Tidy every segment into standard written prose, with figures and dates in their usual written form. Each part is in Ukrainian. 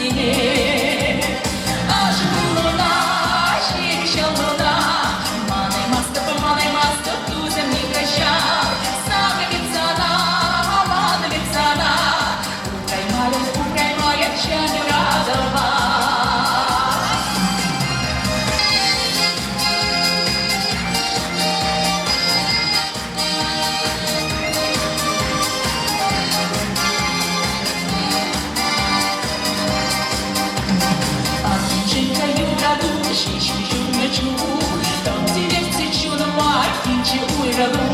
стене. Аж луна, еще луна, маной маста, тузем не прощай. Сага вицана, мана вицана, укай чаню радова. Там, где вертится чудо мать, кинчи уйраду.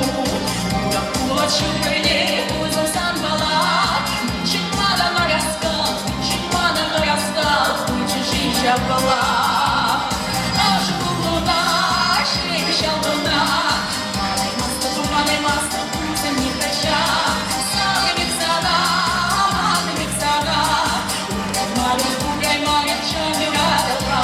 Ура, пула, чукай, уза самбала. Чимада моряска, чужие жабала. Аж луна, шребеща луна, маной маста, пузом не хача. Сага вицана, мана вицана, укай моя, чаню радова.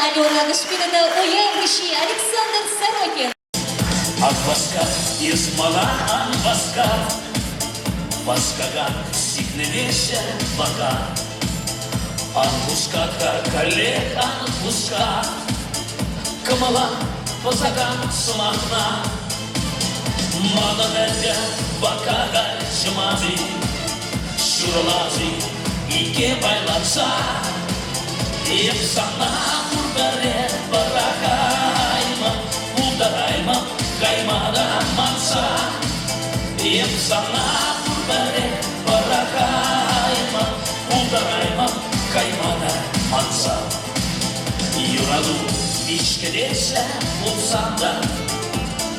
Алена Шпинина, уявляющий Александр Сорокин. От воска из мала от воска, воскага сигневеся вока, ангуска коллег ангуска, камала позаган сумахна, мадонеде вакага чмази, шуралази ике байланса, епсана урбере барахайма, ударайма каймада манса, епсана урбере барахайма, ударайма каймада манса. Юраду ишкедесе булсанда,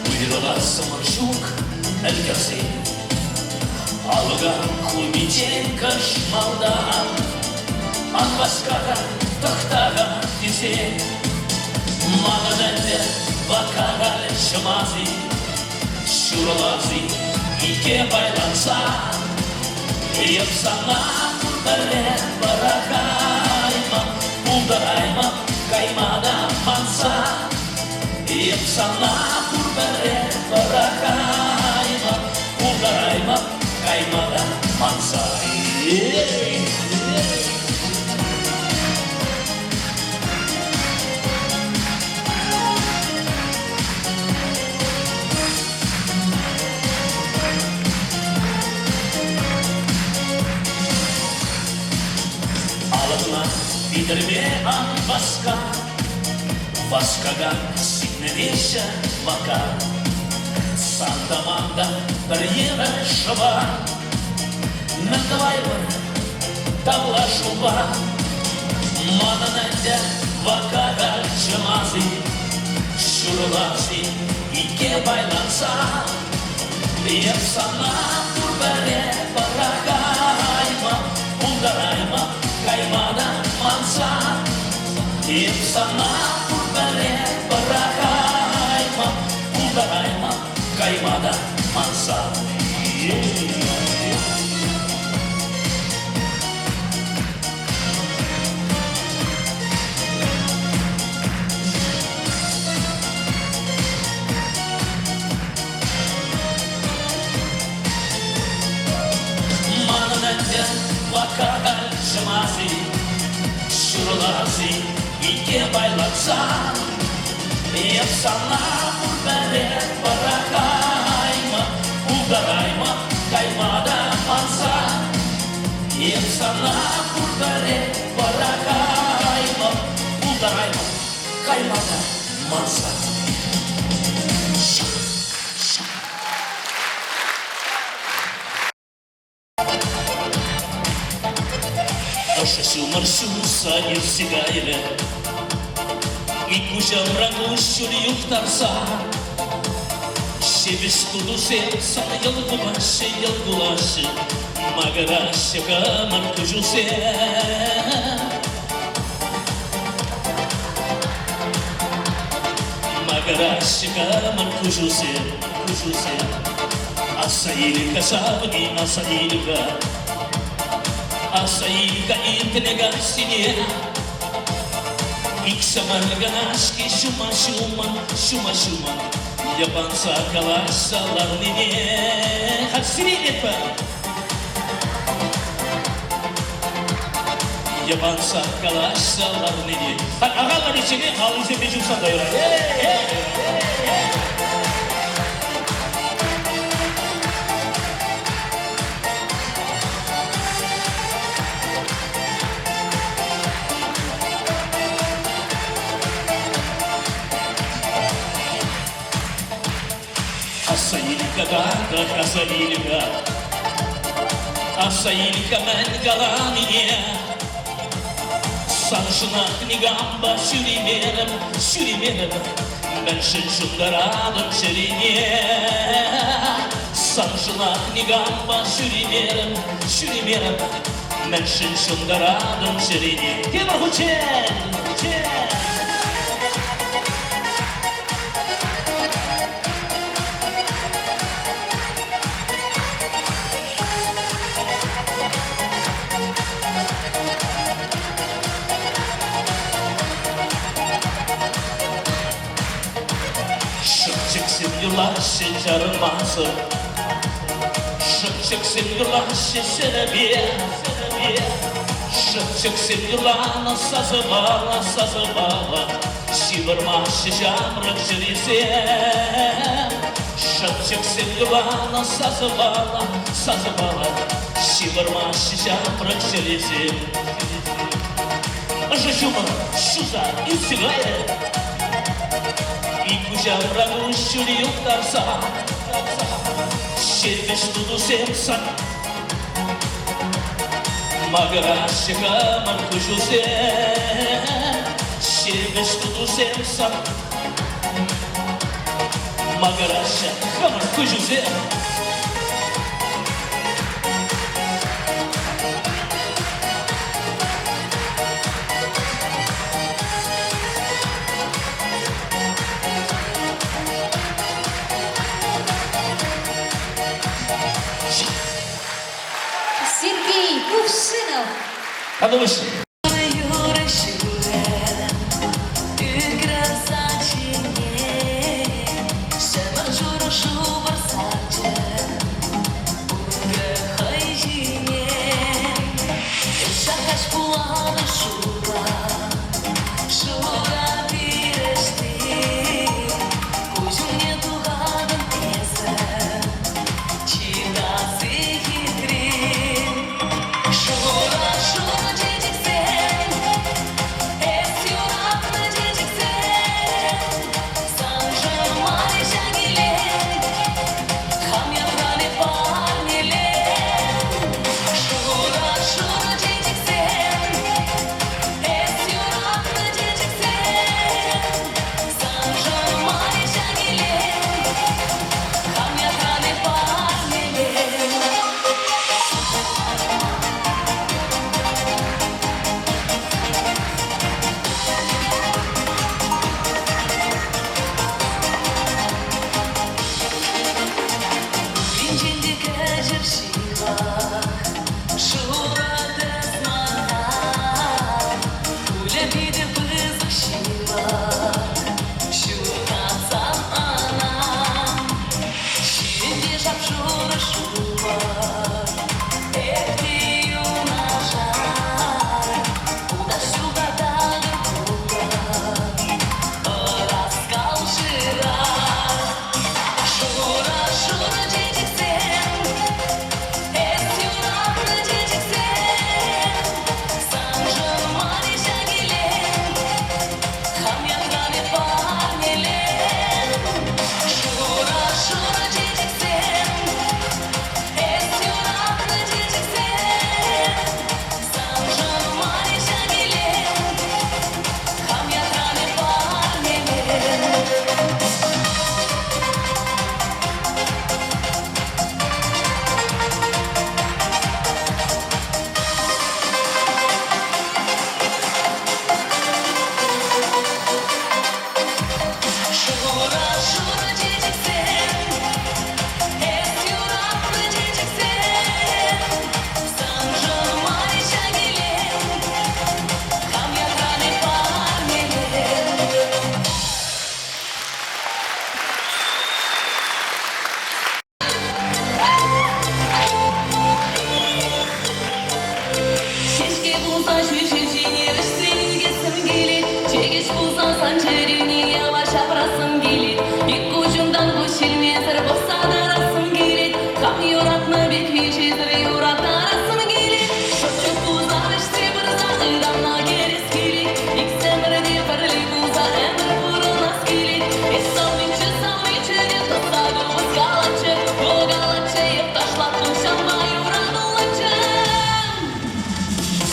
уйрала самарчук эльгаси, алга хумите кашмалда, анваскара тахтага дизе, мадонеде вакага шамази, шуралази ике байланса, епсана урбере барахайма, ударайма каймада манса, епсана урбере барахайма, ударайма каймада манса. Видерме анваска, воскага сигневеся вока, Санта-Манда барьера шаба, Ментавайва тавла шуба, Мадонеде вакага чамаз, Shumazi, Shurulazi, Ike Bailansa, Yapsana Kurbere Barakaima, Undaraima, Kaimada Mansa, Yapsana Kurbere Barakaima, Undaraima, Kaimada Mansa. Vakal Shumazi, Shurulazi, Ike Bailansa, Yapsana Kurbere Barakaima, Undaraima, Kaimada Mansa, Yapsana Kurbere Barakaima, Undaraima, Kaimada Mansa. Шасю маршуса не всегайре, и куча врагу щули юхтарса, шебеш тудусе сан ялгулаши, магараши камар кужусе. Магараши камар кужусе, асаилика сабни, асаилика. Asayika intlega sinie Iksamarganaski shuma Yapansa kalassalar nine Hadi sinie lütfen Yapansa kalassalar nine Hadi ağalar içine halıze mecumsan da yorar Асаилика мен галамине Саншынақ негамба шүримерім Мен шыншындарадым шырине Саншынақ негамба шүримерім Мен шыншындарадым шырине Темір Хучен Yulaşı jarılması Şık çıksın yulaşı şerebiye Şık çıksın yulana sazı bağla Şivirmaşı jamrık jirize Şık çıksın yulana sazı bağla Şivirmaşı jamrık jirize Жжума, шуза, юсигая И куча врагу щули юктарса Шербеш туду семса Магараши камар кужусе Шербеш туду семса Магараши камар кужусе Сергей Кувшинов. А ну выше. Шура, детик, санчеріне yavaş апарасым келет. Екі ұшымдан көшілмезір болса да расым келет. Хан юратны бек ешезір юратарасым келет. Шөпшіп бұзар ішсе бір зағыдамна керес келет. Иксемірде бірлі бұза әмір бұрынас келет. Салминче деп тастады біз галачы. Ол галачы еп ташлаттың шамба юрадулачы.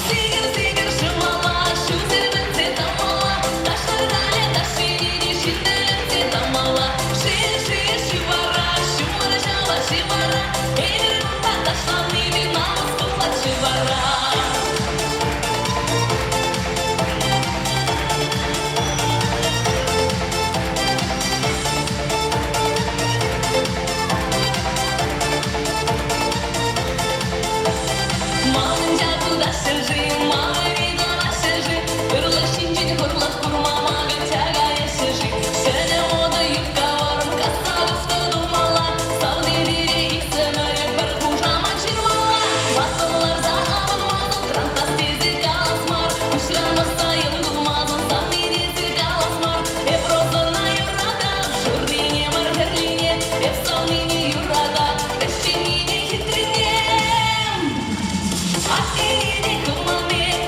Сигір шымала, шу зербінсе тамала. Ташлардан ташине шетілінсе тамала. Ши шибара, шумара жава шибара. Эйдер мұнда ташланы мен намыс бұлат шибара. Малынча туда шыржы, малырида шыржы. Ырлы шинжин хурлат курмама гачага шыржы. Сәне оды юбка варым, касадысты думала. Саудирире иксемері бір хужама чирмала. Басылар за абынмазын, трантас тезі каласмар. Үшланмаса елдулмазын, савмедесі каласмар. Эпрозына юрада, журдине мыргерлине. Эпсалмине юрада, эшченине хитринем.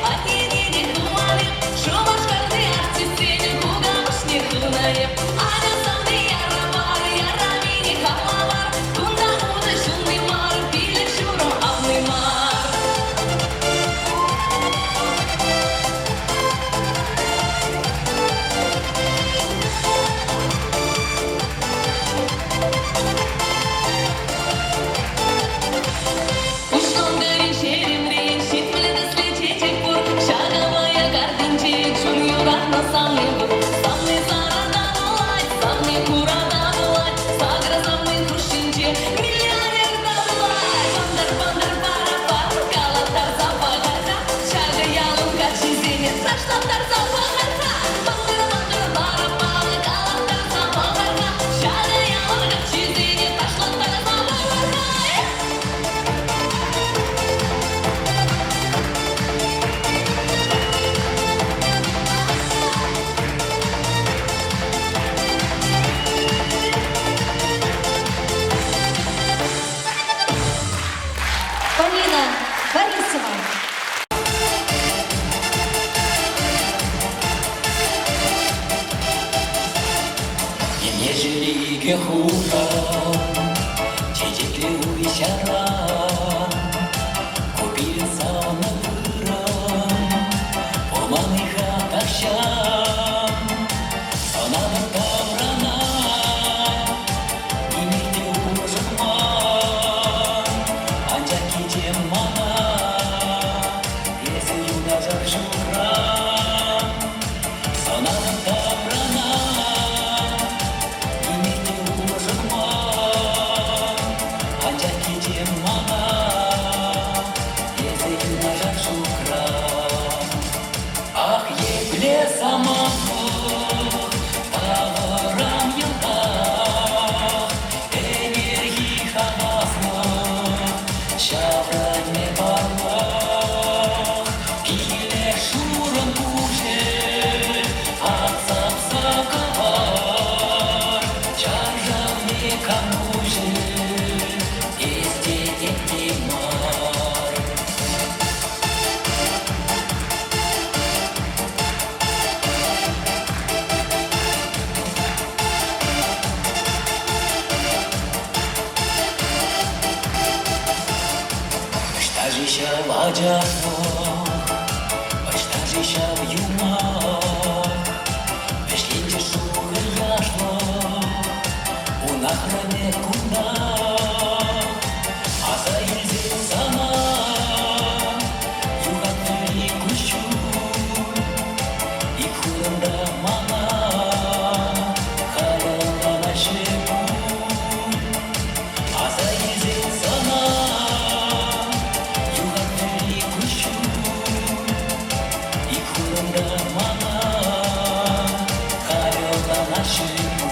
Атине кумале, шумашкарды артистене кугамышне кунаеп. Аня самды ярабар, ярамине хамалар. Кунда уны шунный мар, билек шурым авный мар. Ушкондырин шеремрен, шитмілді слечечек бұр. Шағавая кардинчек, шун юрахна самный бұр. Самный сарадан олай, самный курадан олай. Сагра самный хрущинче, миллионердан олай. Бандар пара-пар, калатар запағарда. Шағы ялын качизене, ташлаттар запағарда. Бандар пара-пар, калатар запағарда. Шағы ялын качизене, ташлаттар запағарда. Полина Борисова. Ежели хура, чечекли уйшара, купили сауна пырам, оманыха тахшам, сонады таврана, имейте ужыман, анча кечем мана, есі юнажар шухрам, сонады таврана, имейте ужыман, анча кечем мана, есі юнажар шухрам. Ах, епле саманлық, тағырам йылдақ, энергий хаваслық, шавране барлық, пиле шурын куже, атсап сақавар, чаржавне камуже, эстететте мар. Штажища ладжарнық, штажища в юмақ, бешленче шуғыр яшлық, унахране кундақ, аза елзен сана, юғатны күші, икурында мана, қалында нашему, аза елзен сана, юғатны күші, икурында мана, қалында нашему.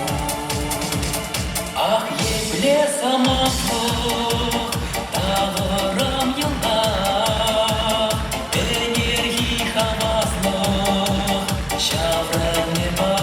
Ах, епле саманлық, тағырам йылдақ, энергий хаваслық, шавране бар.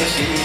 Александр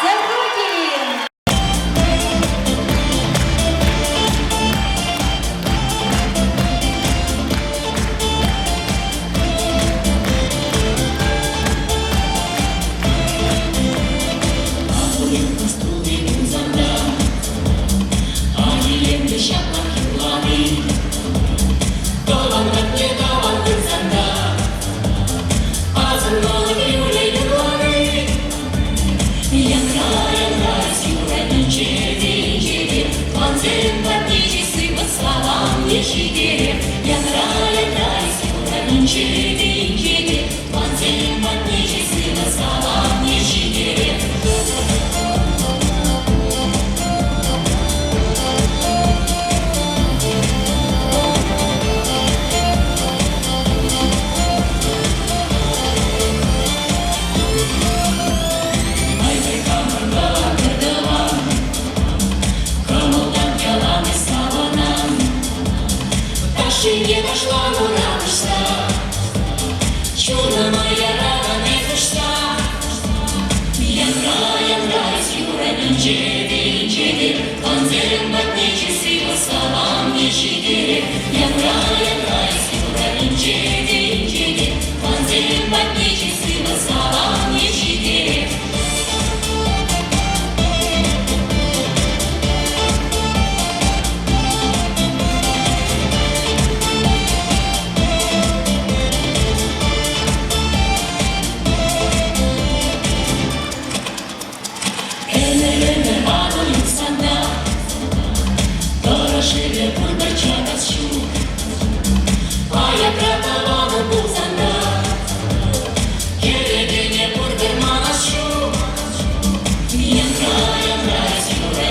Зарубин. Не дошла, но радость, чудо моя рада не дошла. Янрайс, юрабин чедир, панзерим батничи сила салам не чидир. Янрайс, юрабин чедир, панзерим батничи сила салам не чидир. Şöyle burada çakas şu Aya kratalanı buzanda Gelegene burada manas şu Yanra, siyura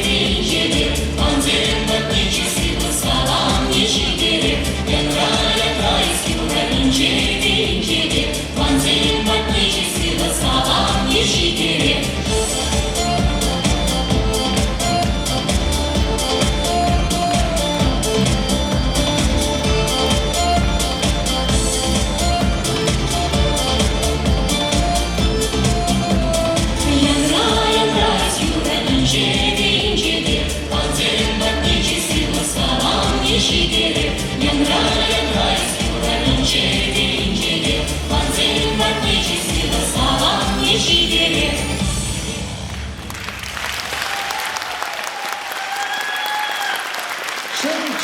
incedir Panzerin batnici sivı salam yeşidir Yanra, siyura incedir Panzerin batnici sivı salam yeşidir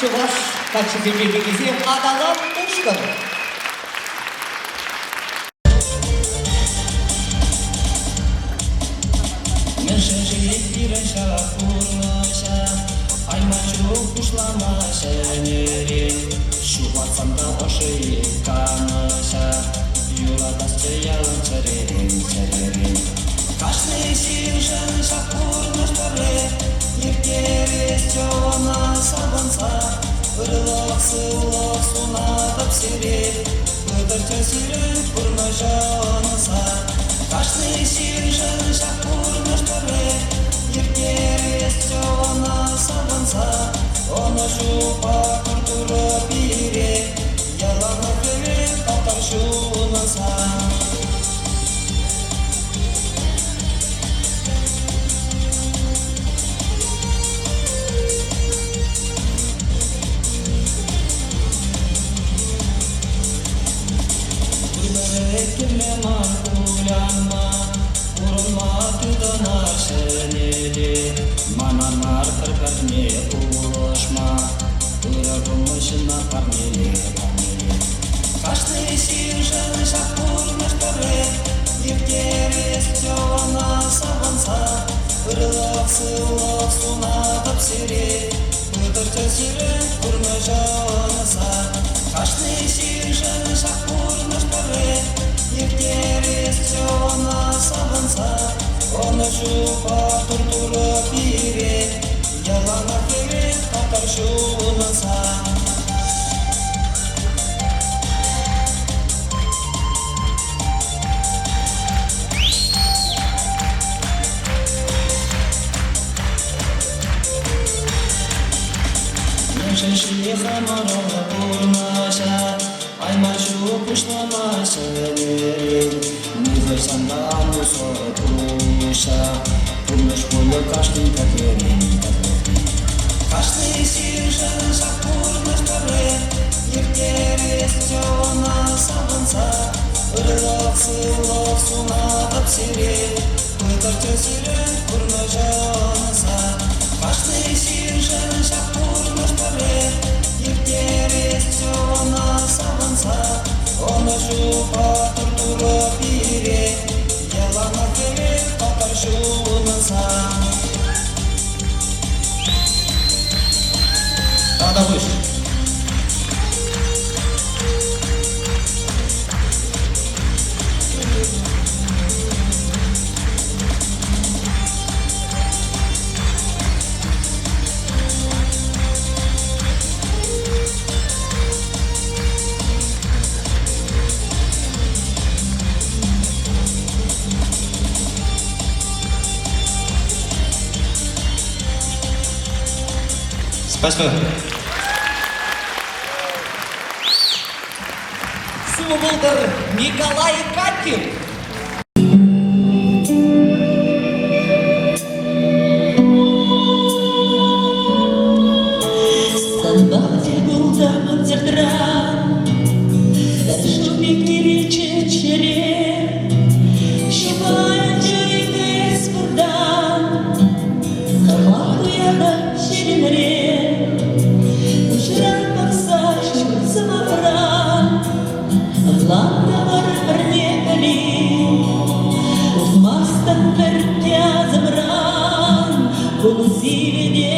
Чуваш качыгыжы бегизе адалам ушкан. Каждый сижен шапурно штары, ертерес жауана сабанса, ырылақ сылақ сунатып сирет, ыдырчы сирет пурно жауанса. Каждый сижен шапурно штары, ертерес жауана сабанса, оны жупа куртурып ире, ялана кірет татар шунаса. Kime ulanma, urma tudanar seneli, mananar terkarne ulaşma, ıragımışına karneli karneli. Каждый сижен шапурно штары, ертерес жауана сабанса, ырылақ сылақ сунатып сирет, ыдырчы сирет пурно жауанса. Каждый сижен шапурно штары, ертерес жауана сабанса, оны жупа туртурып ире, ялана керет татар шунаса. Шишиха марона пурнаша, аймашу пушламаша нерин, низайсанда амусо туша, пурнаш поле каждый такерин. Каждый сижен шапурно штары, ертерес жауана сабанса, ырылақ сылақ сунатып сирет, ыдырчы сирет пурно жауанса. Каждый сижен шапурно штары, ертерес жауана сабанса, оны жупа туртурып ире, ялана керет татар шунаса. Надо выше. Спасибо. Субулдыр Николай Катькин. Sanbahçe buldan zırdıran, şubikli çeçere, şifancı ides buradan, Kırmakuya da şirinre, uçuran baksa şu zıvavran, Vlada var örnekli, Ufmastan vertya zıvran, Bunu zilide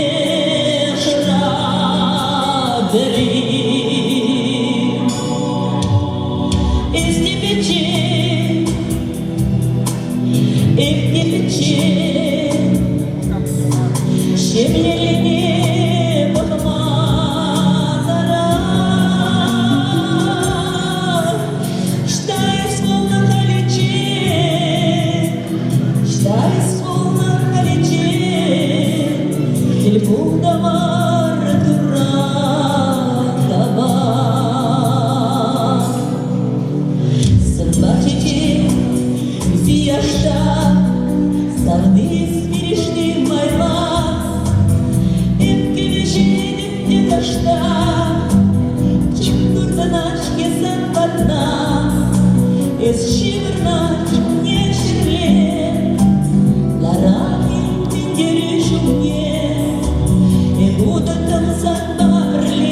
Будут там забавы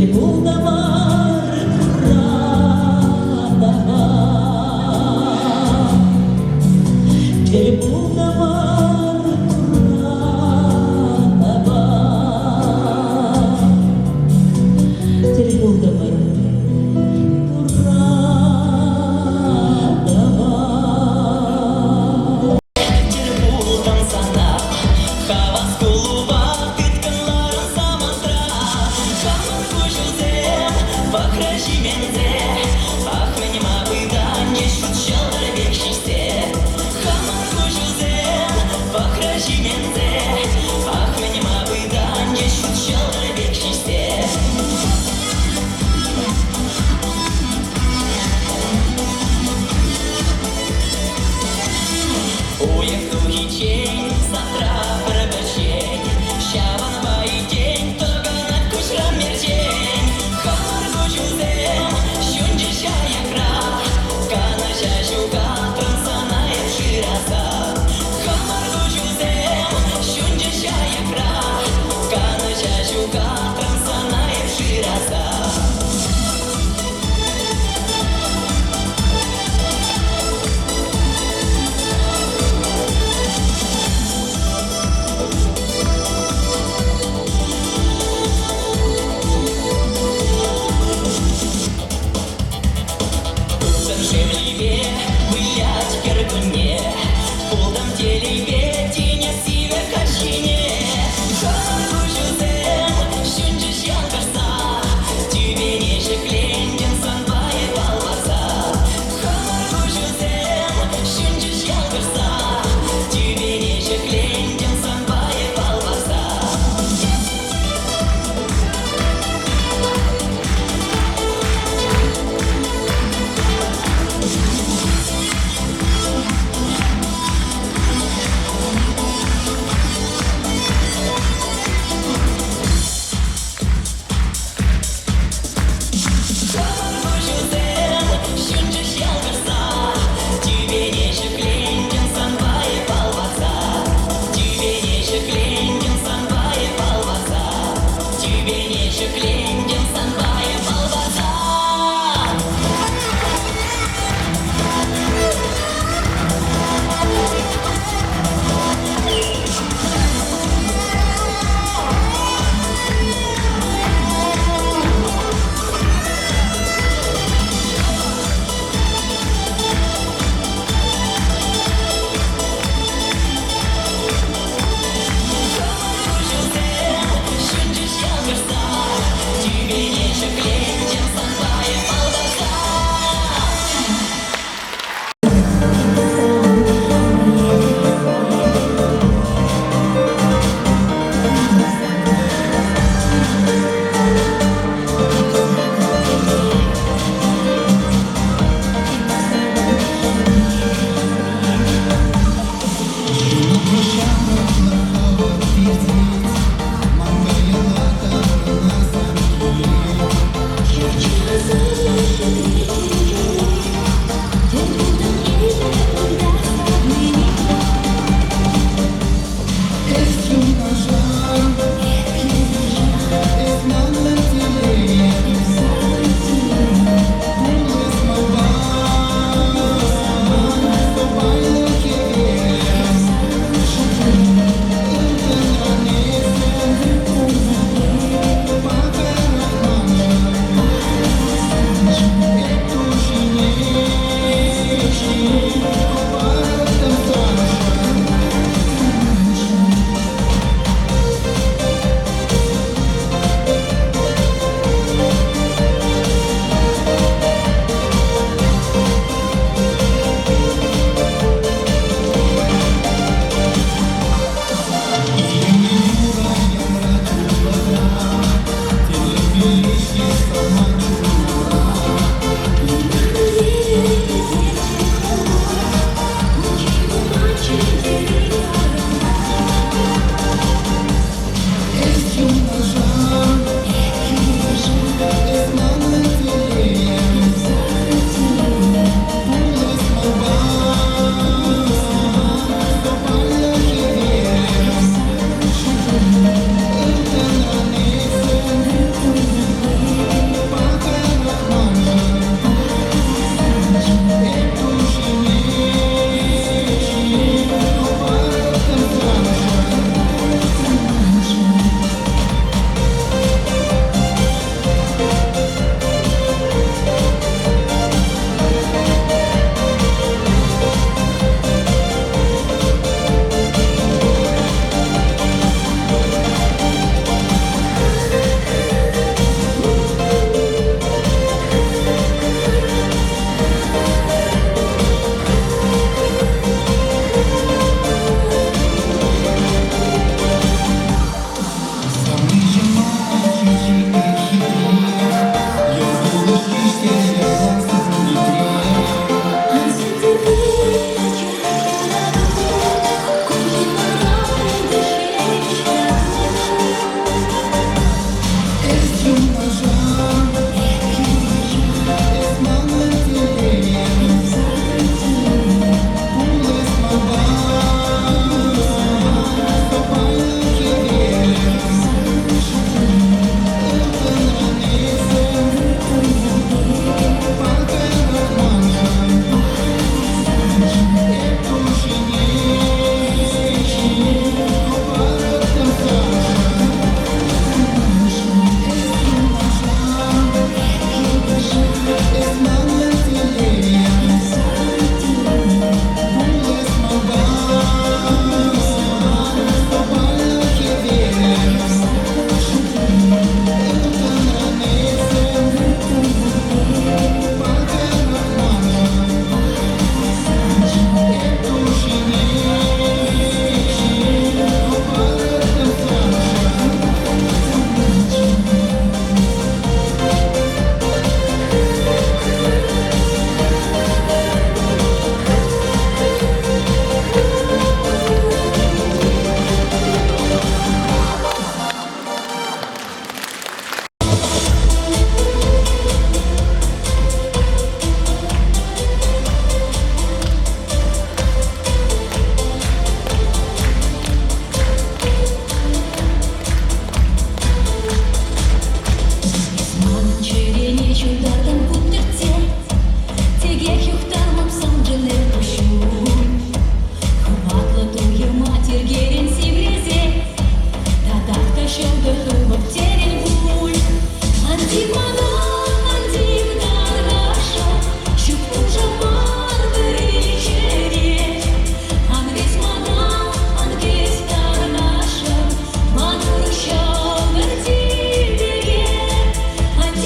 Телефонlar radava Телефонlar radava Телефонlar radava Телефондан sana Havas kuluba Kıtkınların samandıra Kanlar koşulsam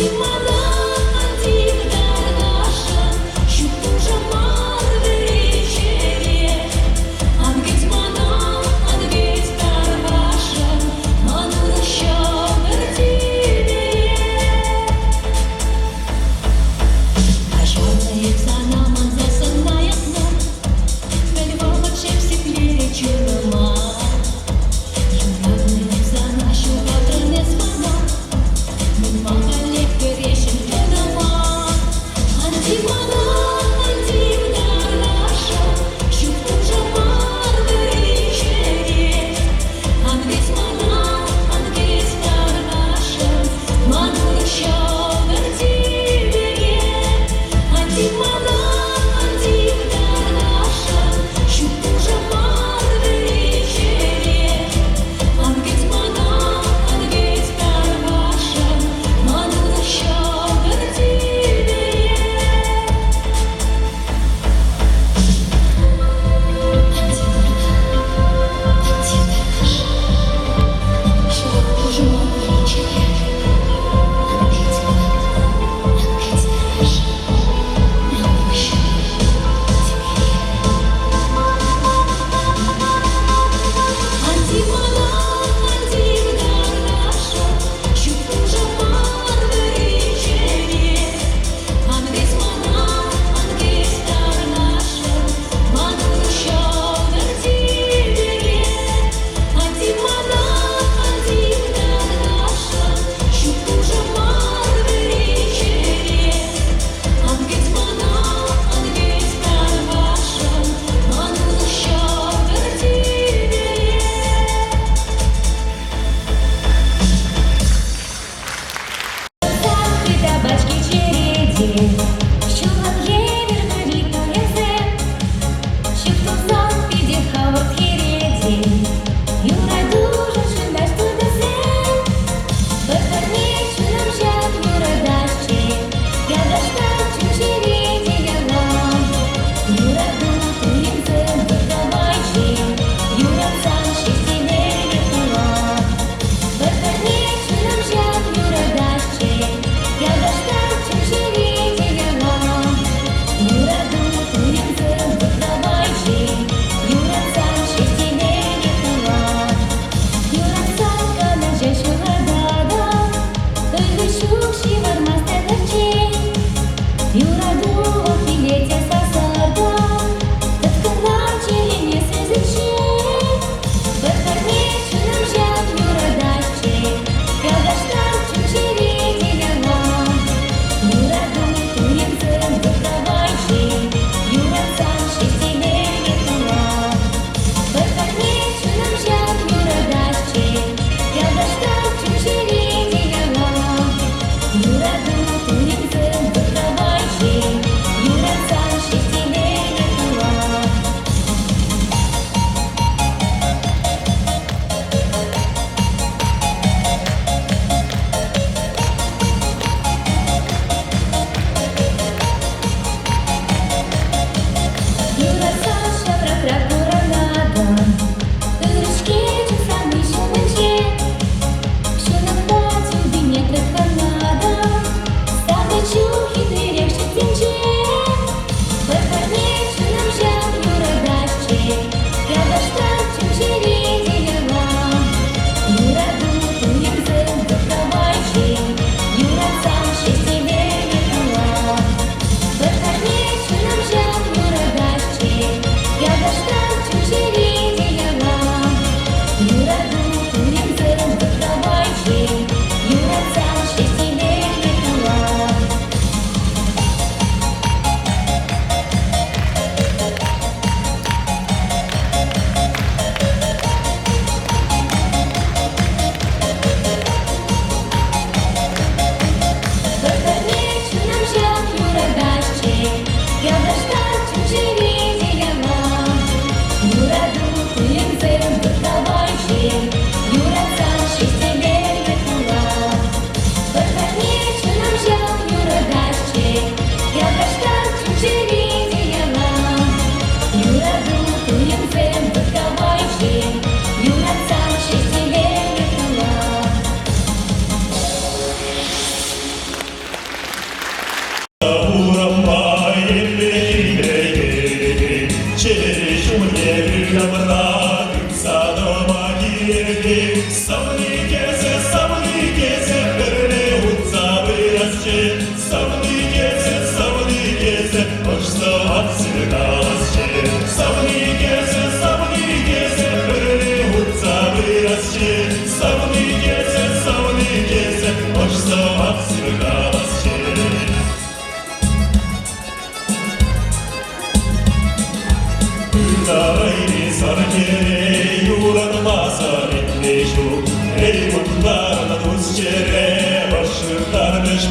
мене дівдар наша, що дуже мати річає. Ангець дар ваша, манура, що вертіє. А чорне, як за нами, засинає знов, на Львова чи всі клірі чорнома. Юродний за нашу ватру не звонок, ми мама лікарі.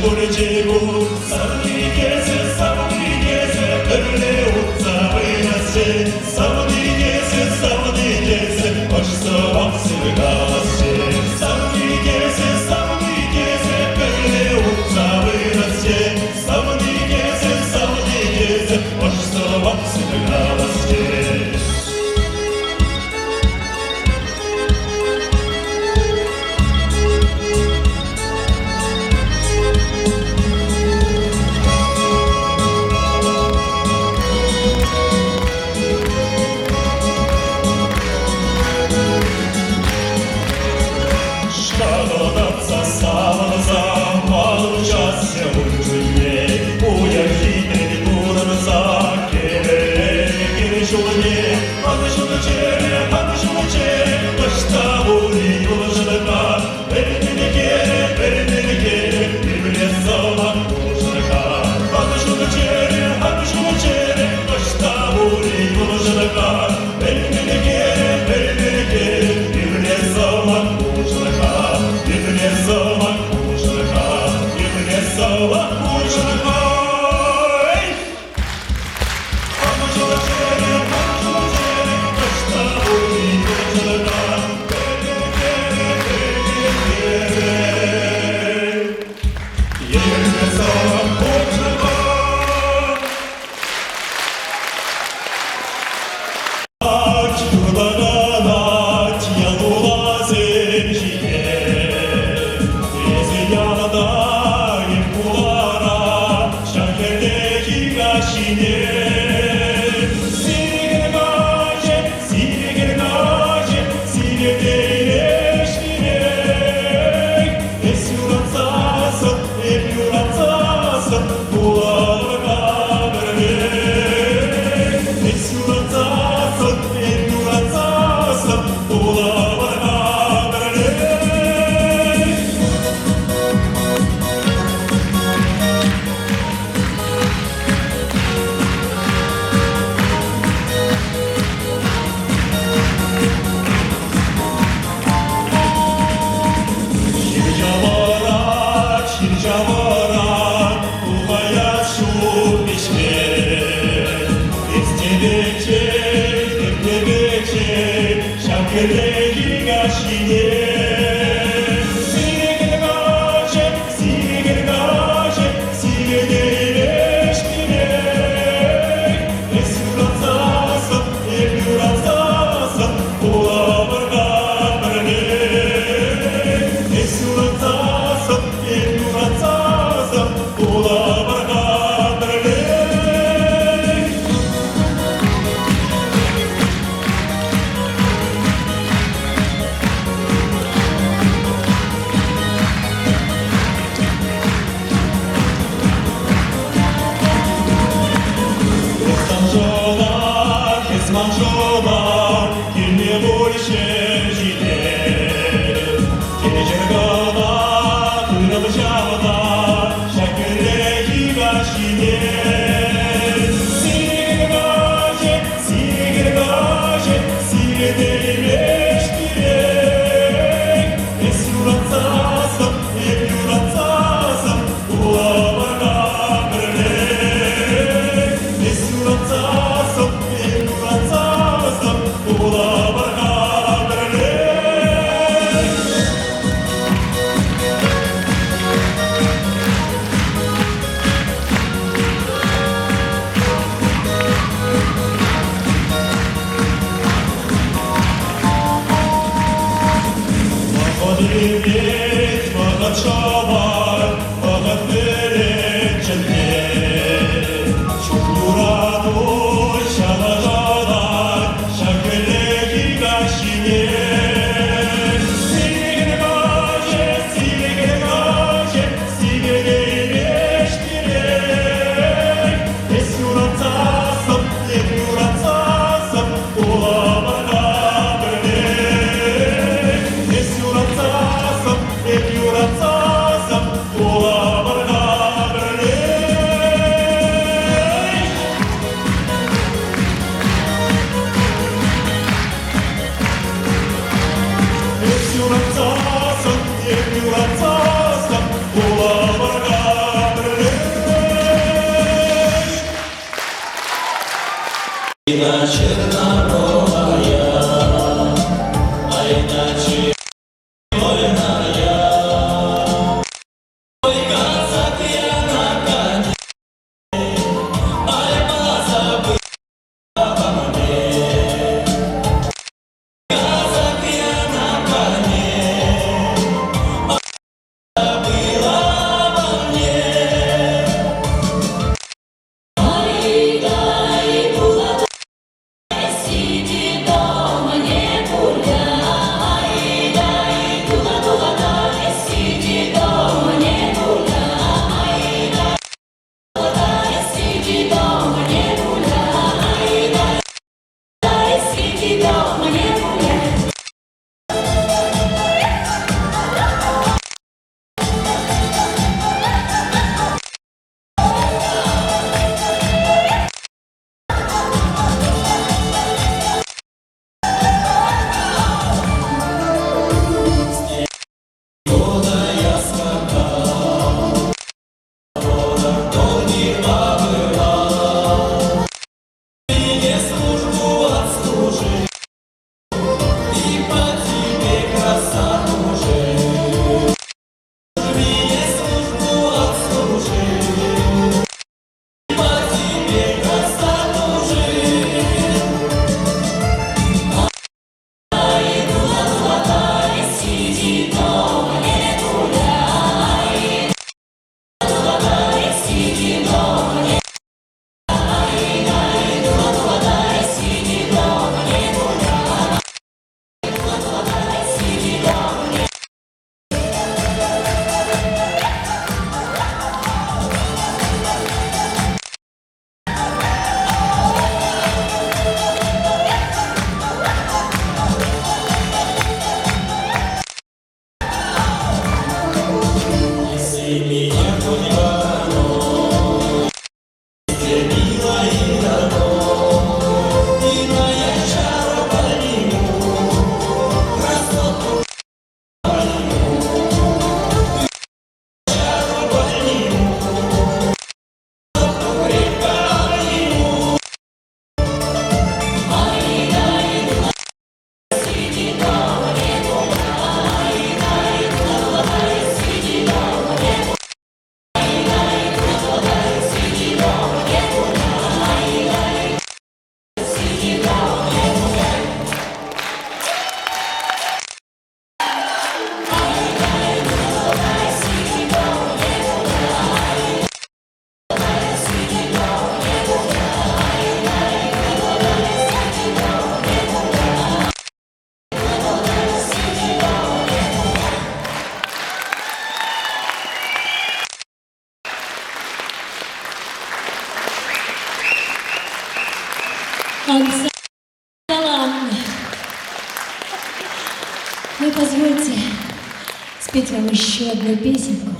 보내지고 사모님께서 별내 옷 잡으셨지 사모님께서 멋있어 박수를 가왔지 사모님께서 별내 옷 잡으셨지 사모님께서 멋있어 박수를 가왔지 Şadodatsa sağlansa Bağlıcasya ucunye Uyaşideni buranıza Kemerlere giriş olunye Anış olunce Başta buri yolculuğa Verilmeni geri Birbirine sağlam yolculuğa Anış olunce Başta buri yolculuğa Verilmeni geri Birbirine sağlam yolculuğa Birbirine sağlam yolculuğa Birbirine sağlam yolculuğa Anış olunce Başta buri yolculuğa Birbirine sağlam yolculuğa Aç kurbanan aç yanula zemşine Bizi yanada yıkılara şakerdeki gaşine Sine değleşkine hep yuratsasın Buğalara vermek hep yuratsasın Buğalara vermek Şircavarak bu hayat şu pişmek İstedikçe, bekledikçe şarkıdaki gaşine Sine değleşkine hep yuratsasın Buğalara vermek hep yuratsasın Buğalara vermek Esmancolar, girme больше житер Кечергана, кырамжавна, шакыреки гашине Сине değleşkine hep yuratsasın Buğalara vermek hep yuratsasın Калина чернорогая, а иначе вольная. Ой, казак я на коне, ай, позабыл обо мне. Казак я на коне, ай, забыл обо мне. Сиди дома, не гуляй, дай, тула-тула-дай, сиди дома, не гуляй, дай, сиди дома, не гуляй, дай, сиди дома, не гуляй. Мне службу отслужил, и по тебе красоту жил. Мне службу отслужил, и по тебе красоту жил. Ай, тула-тула-дай, сиди дома, не гуляй, тула-тула-дай, сиди дома, не гуляй, тула-тула-дай, сиди дома, не гуляй, тула-тула-дай, сиди дома, не Неси меня хоть вороной, где мило и дорогой, и на я чару подниму, красоту подниму, чару подниму, красоту крепко обниму. ай, дай, сиди дома, не гуляй, дай, тула-тула-дай, сиди дома, не гуляй, дай, тула-тула-дай, сиди дома, не гуляй, дай, сиди дома, не гуляй. Салам. Вы позвольте спеть вам еще одну песенку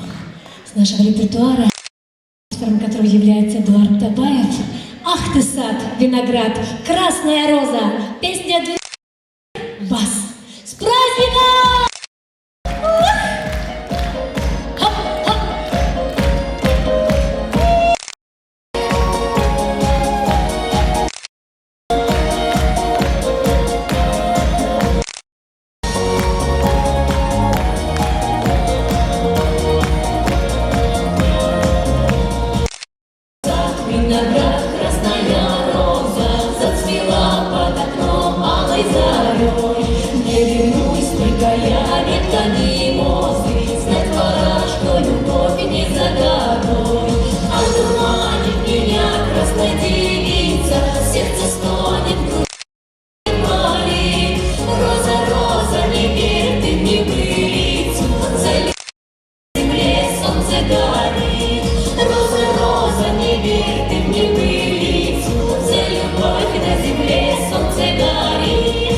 с нашего репертуара, автором которого является Эдуард Табаев. Ах ты сад, виноград, красная роза, песня для вас. С праздником! Хоп-хоп! Виноград, красная роза зацвела под окном алой зарей. Не вернусь, только я ветка мимозы, знать пора, что любовь не за горой. Одурманит меня красная девица, сердце стонет, грудь болит. Роза, роза, не верь ты мне в лицу, за земле солнце горит. Роза, роза, не верь ты мне в лицу, за любовь на земле солнце горит.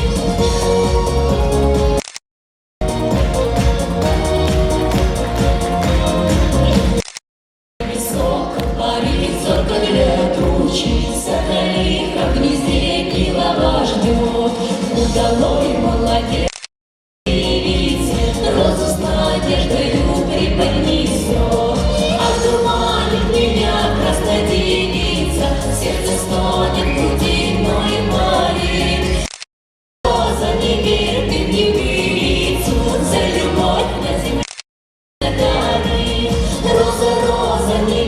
Высоко парит зорко для тучи, соколиха в гнезде пилова ждет. Удалой молодец девице, розу с надеждою преподнесет. Одурманит меня красная девица, сердце стонет в груди мною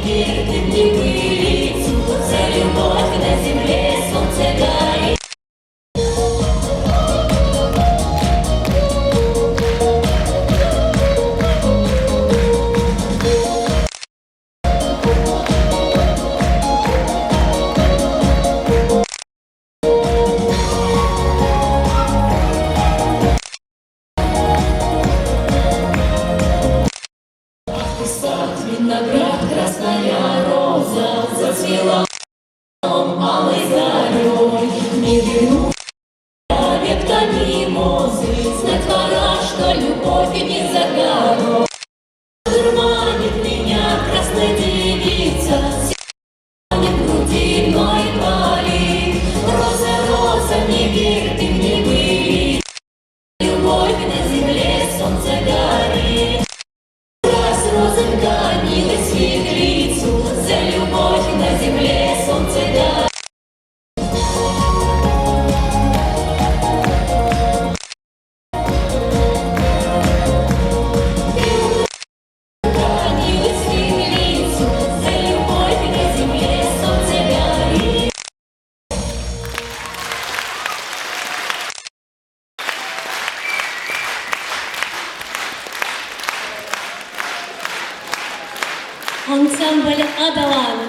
мир, ты мне вылицу, за любовь на земле солнце горит. Сад, виноград, красная роза зацвела алой зарей. Не вернулся век мимозы, знать пора, что любовь не за горой. Дурманит меня красная девица, сянет в груди мной боли. Роза, роза, не верь, ты мне были. Любовь на земле солнце горит. Розонька, милость светлицу, за любовь на земле солнце горит. Милость светлицу, за любовь на земле солнце горит. Ансамбль «Адалан».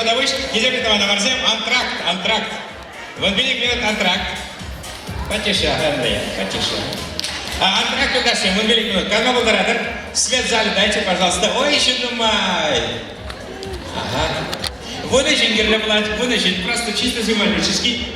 Davış, gece tamam varsam антракт. Вот велик минут антракт. Потише, Андрей, потише. Антракт у нас, вот велик минут. Когда был радar, свет в зале дайте, пожалуйста. Ой, еще думай. Ага. Вот очень герноплат, вот очень просто чисто символический.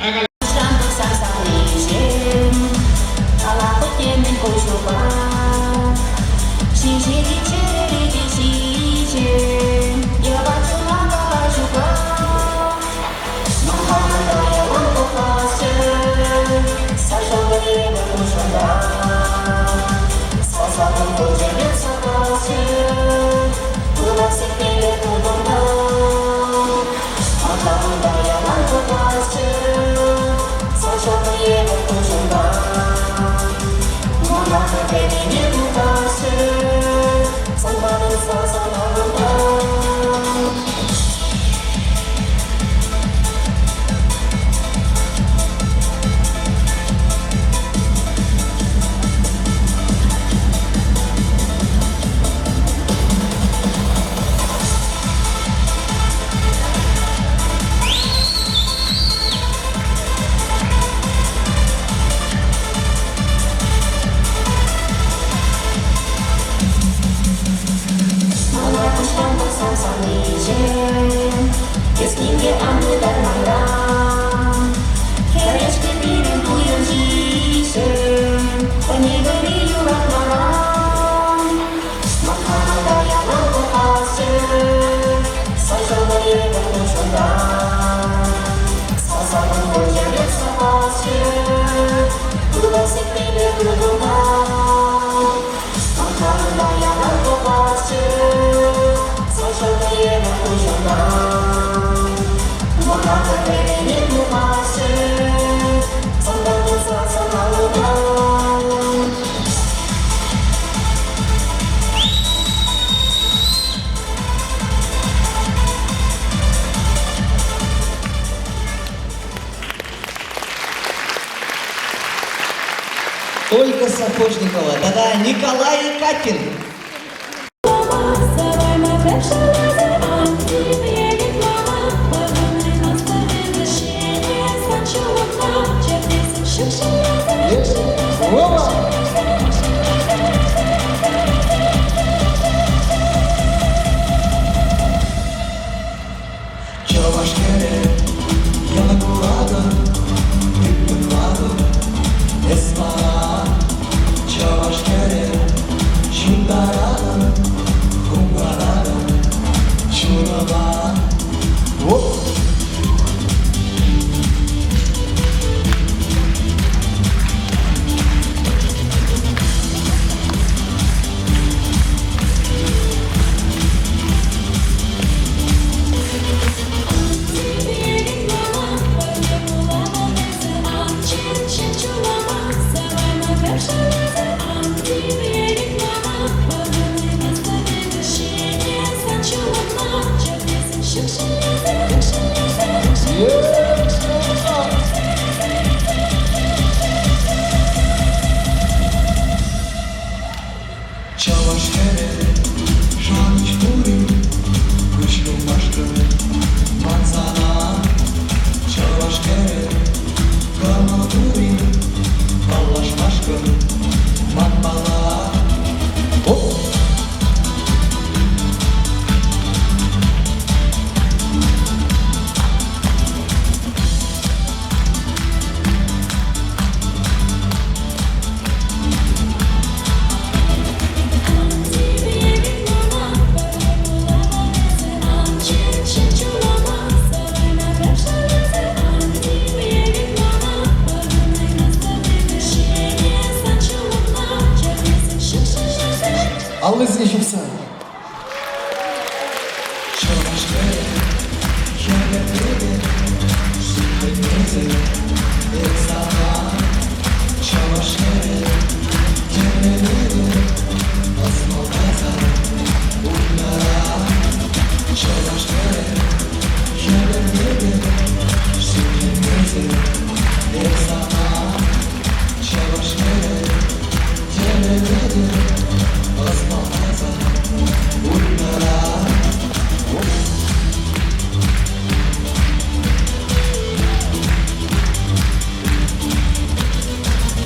Ольга Сапожникова, да-да, Николай Катин. Çavaş kere, şaniş buri, kuşlu başkı, manzana. Çavaş kere, kama buri, kallaş başkı, manbala. Hop! Але зніжився. Çavaş kere, şöyle biri, sürekli bir zaman. Çavaş kere, kendileri, asma kazan, bunlara. Çavaş kere, şöyle biri, sürekli bir zaman. Çavaş kere, kendileri, asma kazan, bunlara.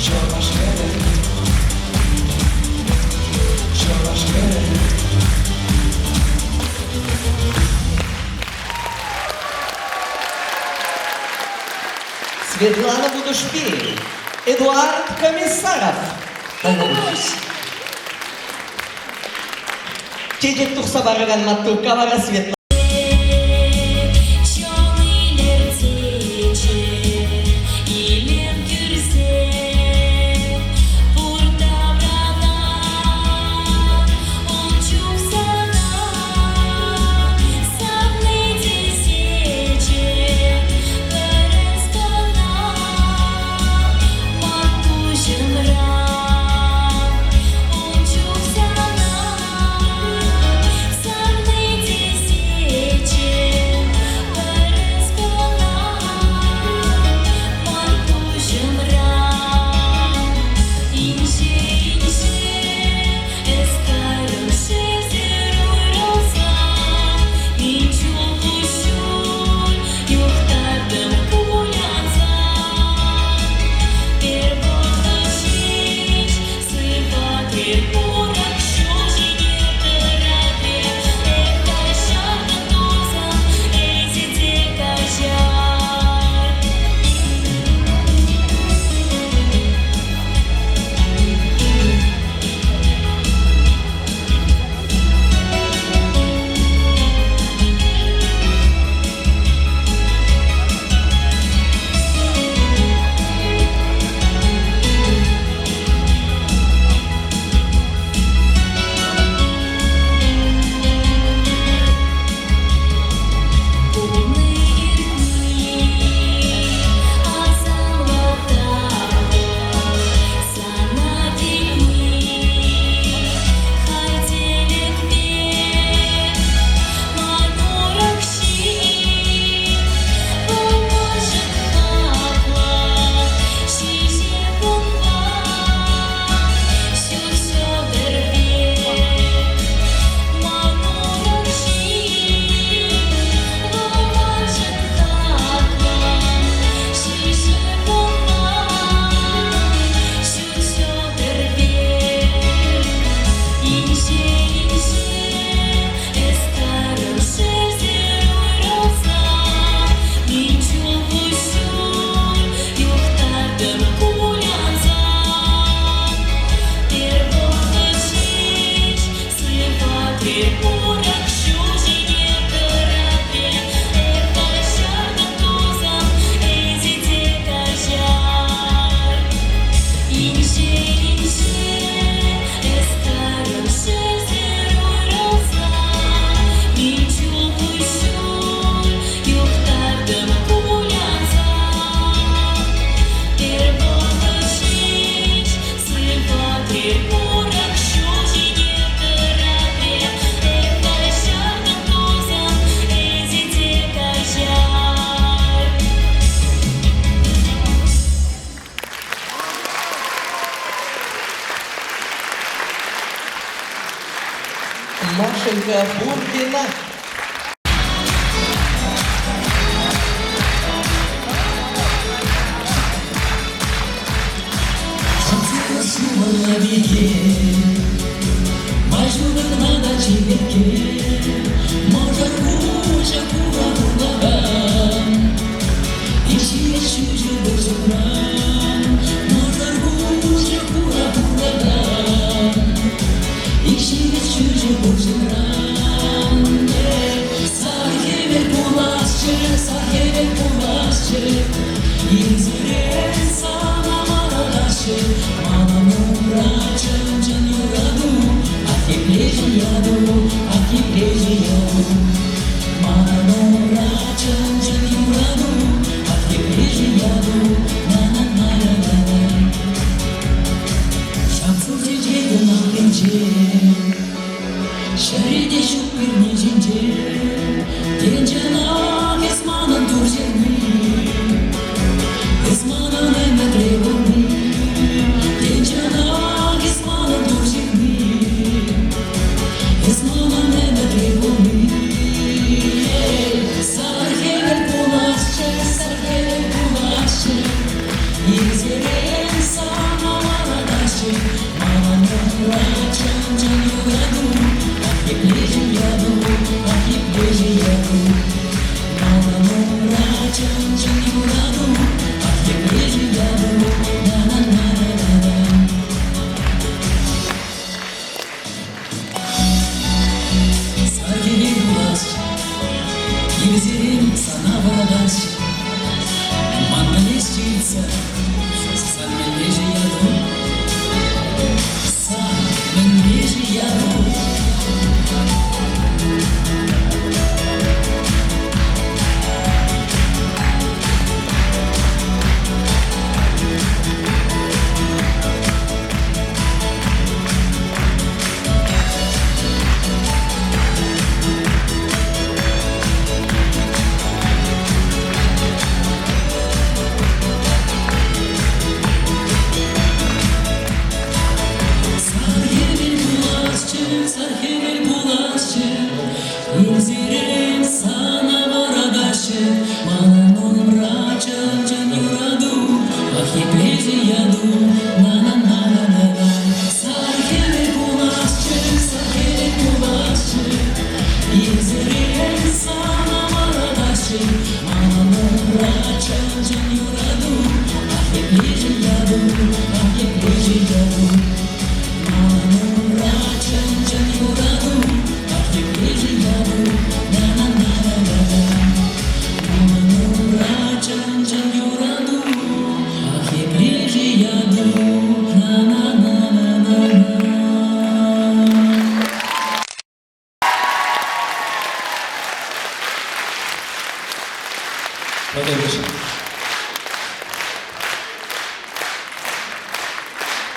Çavaş kere, çavaş kere. Светлана Будушпиль, Эдуард Комиссаров. Чечек тухса барыган маттуу кавара Светлана. Thank you.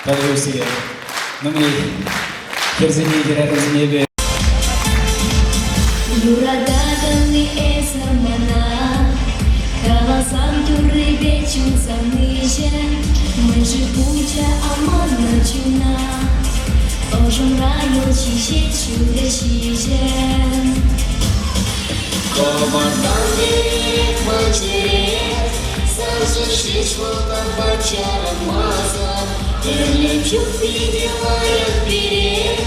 Продюсеры, но мы Керзини Юрадаганы эсамана, Каласан туры бечун самыжа, Мы же пуча амана чуна, Ожун район чище чудо чище. Команданы мачере, Сажа шишлота бачара маза, Терле чуп видела я вперед,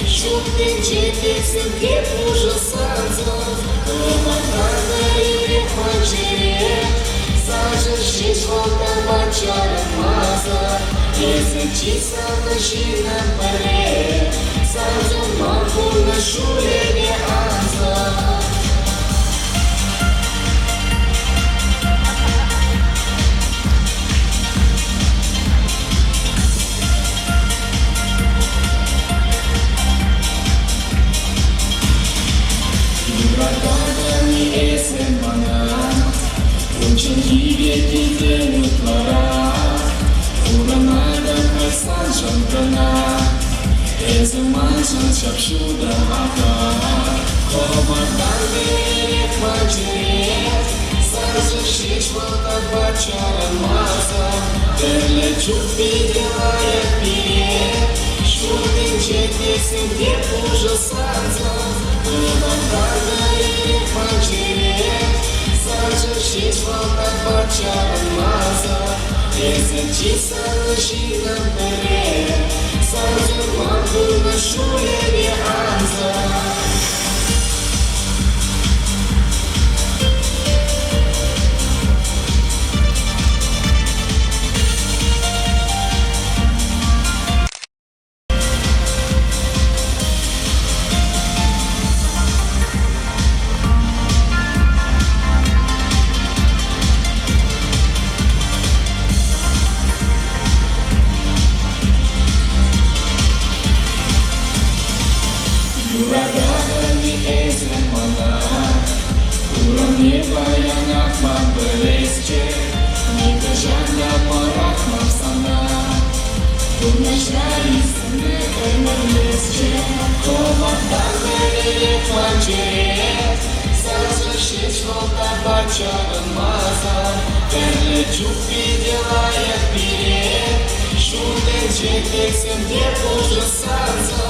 Чуп ты четырся, где ужасаться. Команданы мачере, Сажа шишлота бачара маза, Если чисто ночи на поле, Сажа маху на шуле не аза. Юрадаганы эсамана, Учен гибет и твора, Уранада хайсан шантана, Эсаманшан шапшуда ака. Команданы мачере, Сажа шишлота бачара маза, Терле чуп видела я вперед, Шутин четырся, где ужасаться. Команданы мачере, Сажа шишлота бачара маза, Если чисто ночи на поле, Сажа маху на шуле не аза. nieba yanıp bambelesçe Niye canla parakmam sana Güneşler ismi ömürlesçe Kovaktan nereye fanceye Сразу шесть побачала маза Терли чук видела я вперед Шутен чекексен где ужасаться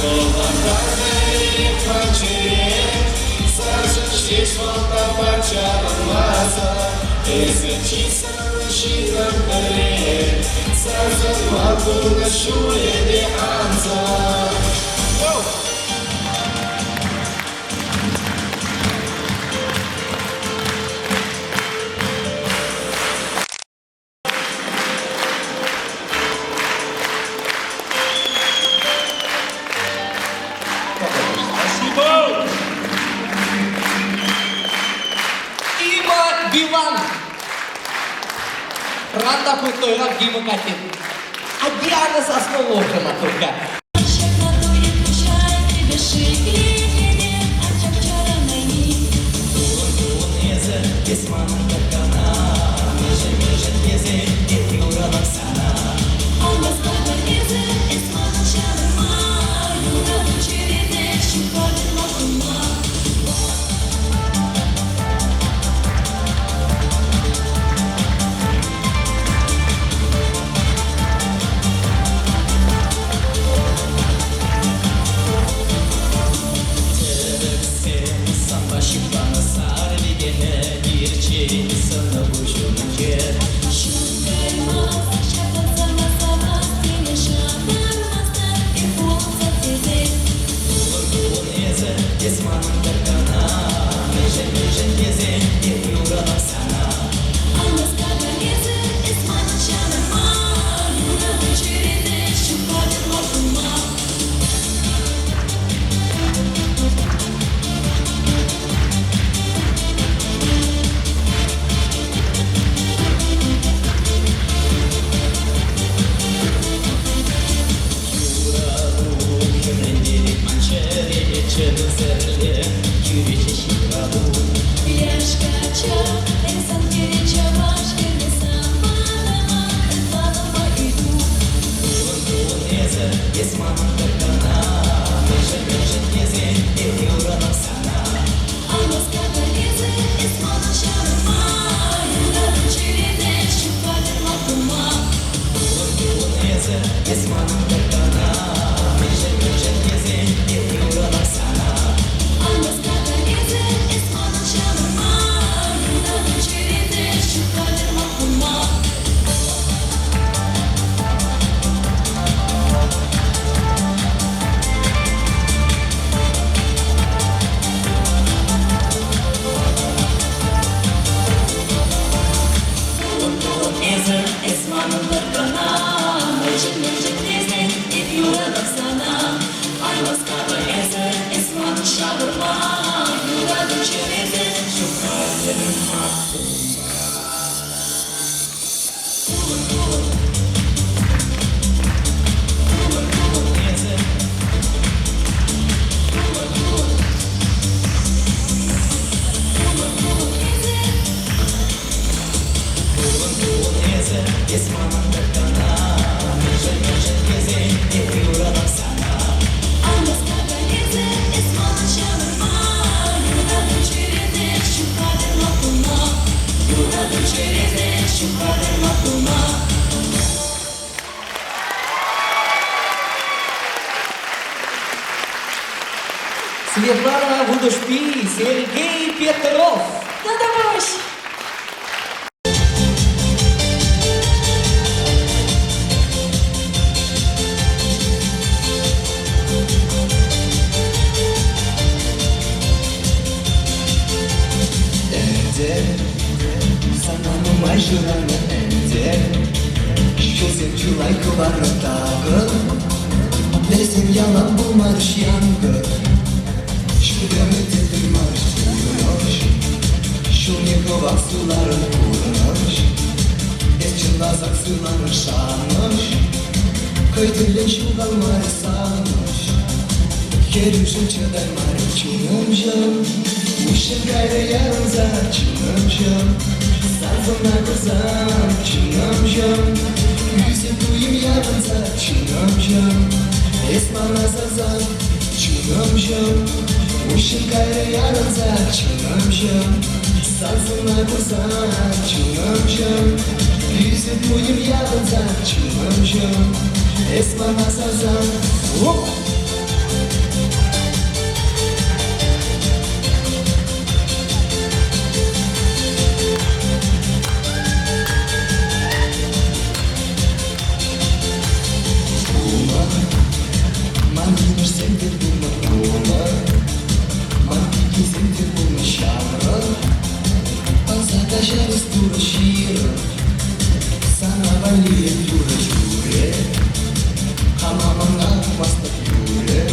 Ковакарные фанчере Сразу шесть побачала маза Эзэ чиса лышина вперед Сразу могу на шуле де анза Дима Билан. Ранда Кутойран Дима Катин. А Диана Сосновожина только. Светлана Будушпи, Сергей Петров. Надо больше. Majurana ende Şozem çulay kıvarı dağı Desem yalan bu marş yangı Şu demetedim marş yürüyor Şu ne kovak suların vurmuş Eçinlazak sulanır şanmış Köytülen şu kalmar sanmış Keruşun çöder marı çunumcum Uşun gayrı yanza çınamşam Sazına kızam çınamşam Yüzü duyum yarınsa çınamşam Esmana sazan çınamşam Uşun gayrı yarınsa çınamşam Sazına kızam çınamşam Yüzü duyum yarınsa çınamşam Esmana sazan Hop! Mangimer sendir bulma bulma Mantiki sendir bulma şara Alzada şarız dura şira Sana valiye dura jure Hamamam akmastak jure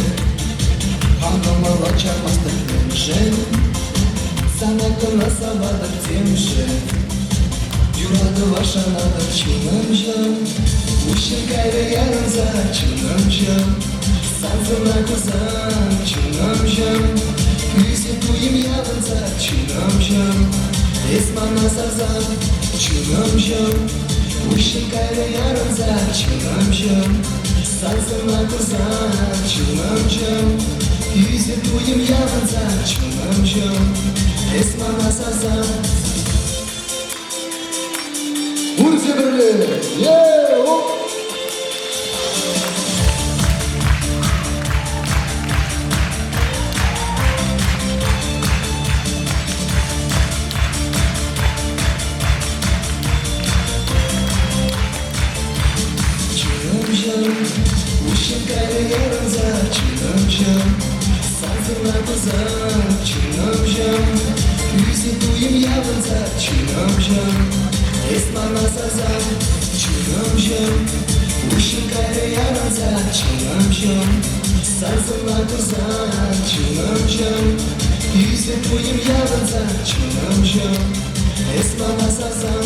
Hamama vaçarmastak menşen Sana kına savadak temşen Yuradı vaşanadak çınamşan Uşun gayrı yarınza çınamşan Sazına kızam çınamşam Yüzü duyum yarınza çınamşam Esmana sazan çınamşam Uşun gayrı yarınza çınamşam Sazına kızam çınamşam Yüzü duyum yarınza çınamşam Esmana sazan Vur zebirli! Yeah! Hop! Uşun gayrı yarınza çınamşam Sazına kızam çınamşam Yüzü duyum yarınza çınamşam Esmana sazan çınamşam Uşun gayrı yarınza çınamşam Sazına kızam çınamşam Yüzü duyum yarınza çınamşam Esmana sazan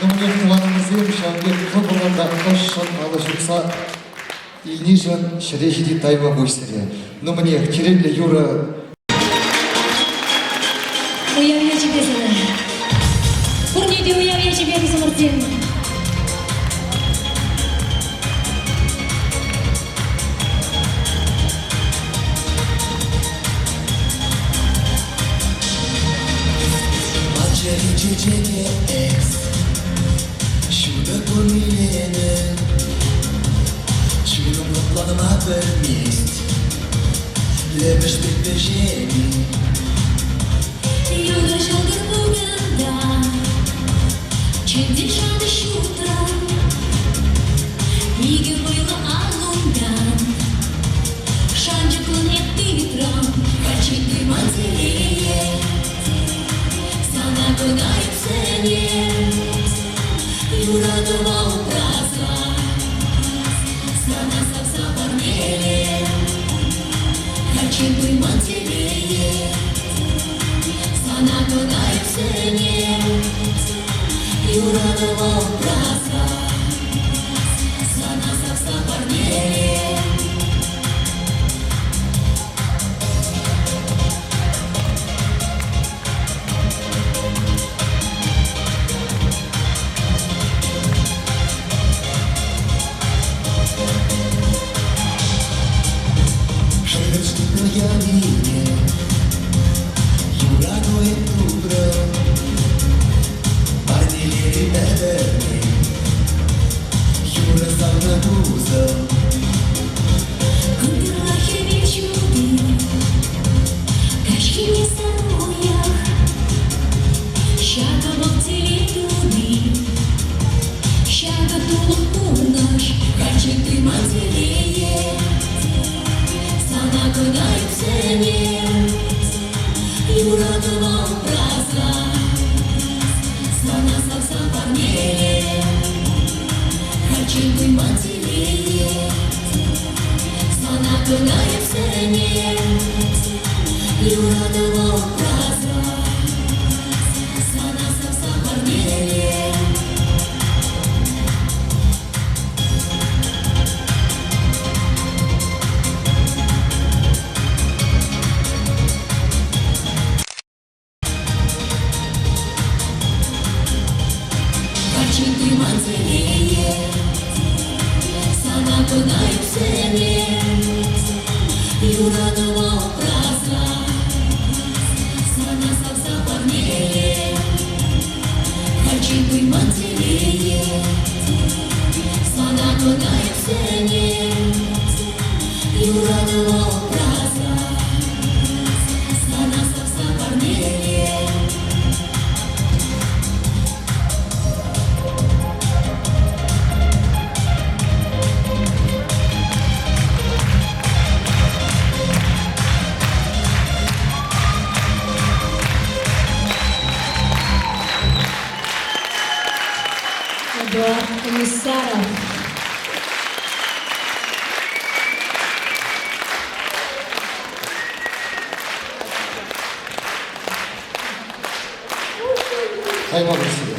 Numune kıvanımızı şangir toplumunda koşun alışırsa İlnişan şereşidi tayva boşsere. Numune kirille юра. Уяви тебе зина. Урниди уяви тебе безмертельно. Acele çiçeğe eks Şurada konuyene Чуем планом вместе Лебешь приближений Юра жолдыр бүгінда Чемден жады шутра Игі бойлы алындан Шанжы планеты ветром Качеты манзелее Sana gönayım seni Yuradıma obrazla Sana saksa parmele Kaçın duyman teleye Sana gönayım seni Yuradıma obrazla Sana saksa parmele Sana saksa parmele Хочу быть матери, сама подаю в себе, юродного образа, sana saksa parneye, хочу быть матери, sana подаю в себе, юродного образа, sana saksa parneye. Эдуард Комиссаров. Тайва Васильева.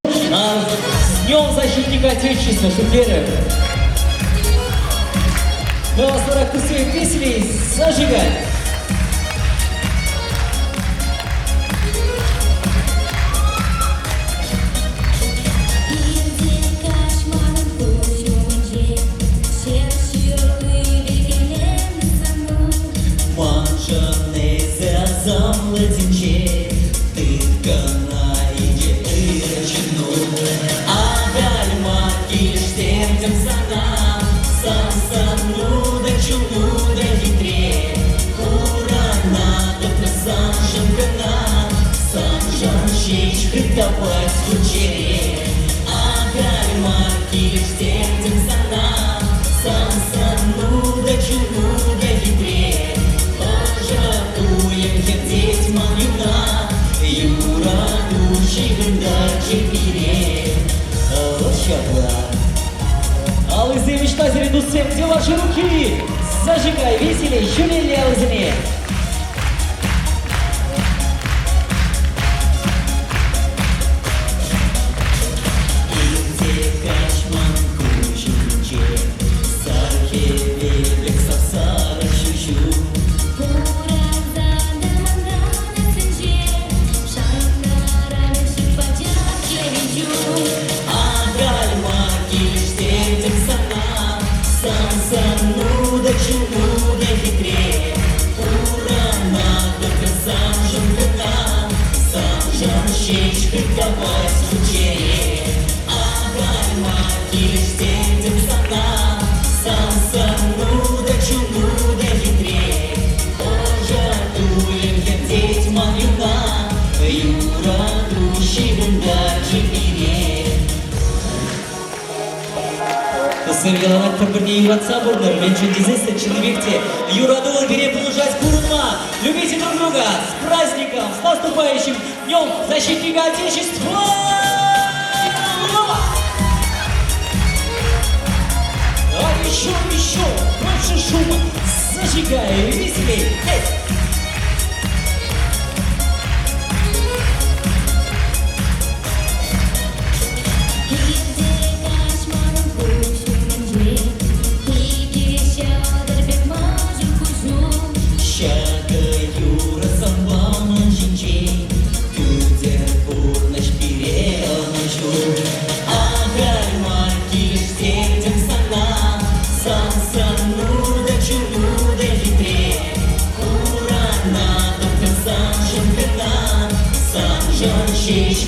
С Днем Защитника Отечества, суфлеры! Мы вас в своих песней зажигаем! Кошмаром, сердце чуну да хитрее. Урана, да сам жангана, сам жанщич, критовать кучере. Агаль марки лишь сердцем сана, сам сану да чуну да хитрее. Пожатуем хердеть мамюна, Юра души гында чепире. Алызы мечта заряду всем, где ваши руки? Зажигай, веселей, шумели алызыне. Инде качман кучинче, сарке велик сапсара шушу. Агаль марки лишь сердцем сана, сам сану да чуну да хитрее. Урана, только сам жангана, сам жанщич, критовать кучере. Агаль марки лишь сердцем сана, сам сану да чуну да хитрее. Пожатуем хердеть мамюна, Юра души гында чепире. Сыргаланат пырпырне юратса бурныр, менчен дизесте человекте. Юраду бере продолжать бурма. Любите друг друга, с праздником, с наступающим днем защитника Отечества! А еще, больше шума, зажигай, веселей.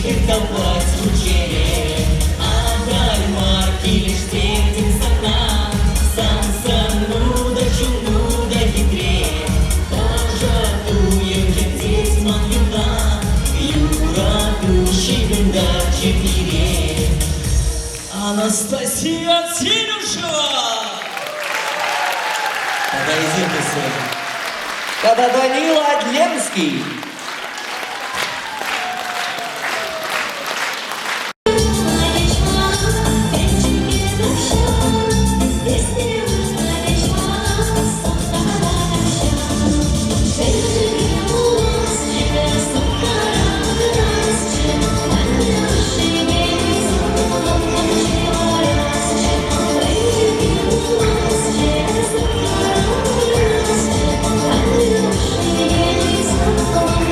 Критовать кучере. Агаль марки лишь сердцем сана, сам сану да чуну да хитрее. Пожатуем хердеть мамюна, Юра души гында чепире. Анастасия Тимюшева. Тогда изымется. Тогда Данила Адленский. Thank you.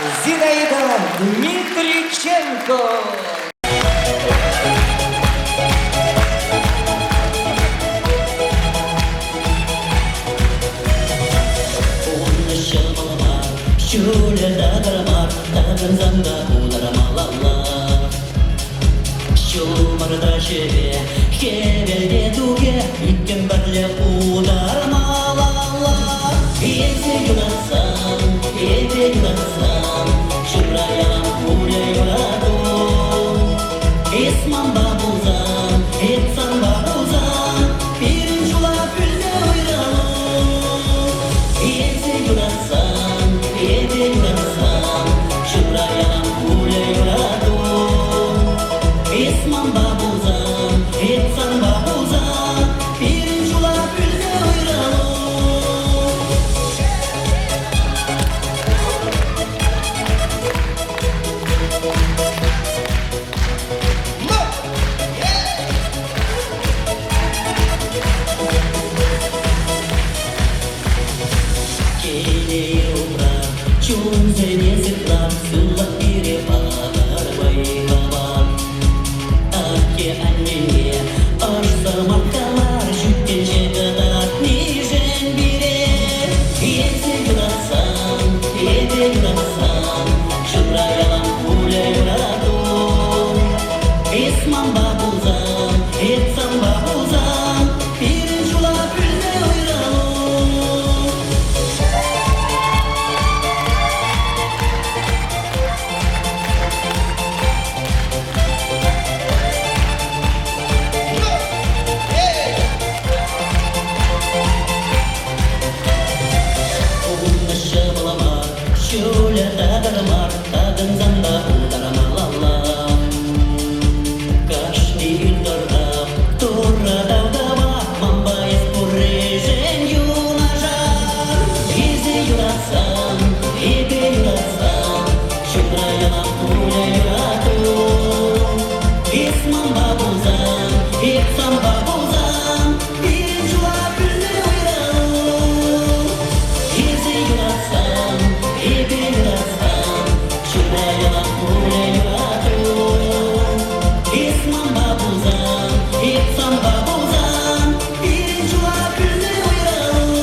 Зинаида Дмитриченко. Şöyle dağlarımar, dağın zanda uğramalala. Şumarda şebe, hebelde duge, ikken barle uğramalala. Eze yunasan, eze yunasan, şuraya kule yuradum. Esman babuzan, etsan babuzan, birinci ula külde uyralım. Eze yunasan, eze yunasan, şuraya kule yuradum. Esman babuzan, etsan babuzan, birinci ula külde uyralım. Чум зенезетлар, сулла перепадар байкалар. Аке аннене, аш замаркалар, жүктен жегадат нижен берер. Ете юрасан, шурайалам куле юрадум. Esman babuzan, etsan babuzan, birinci ula külde uyralım. Şöyle dağlarımar, dağın zanda uğramalala. Kaşni ündorda, turra davdava, mambayız kurrejen yunajar. Eze yurasan, ebe yurasan, şuraya kule yuradum. Esman babuzan, etsan babuzan, birinci ula külde uyralım. Eze yurasan, ebe yurasan, şuraya kule yuradum. Esman babuzan, etsan babuzan, birinci ula külde uyralım.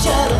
Shut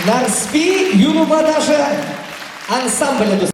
Нарспи, юнума даже ансамбль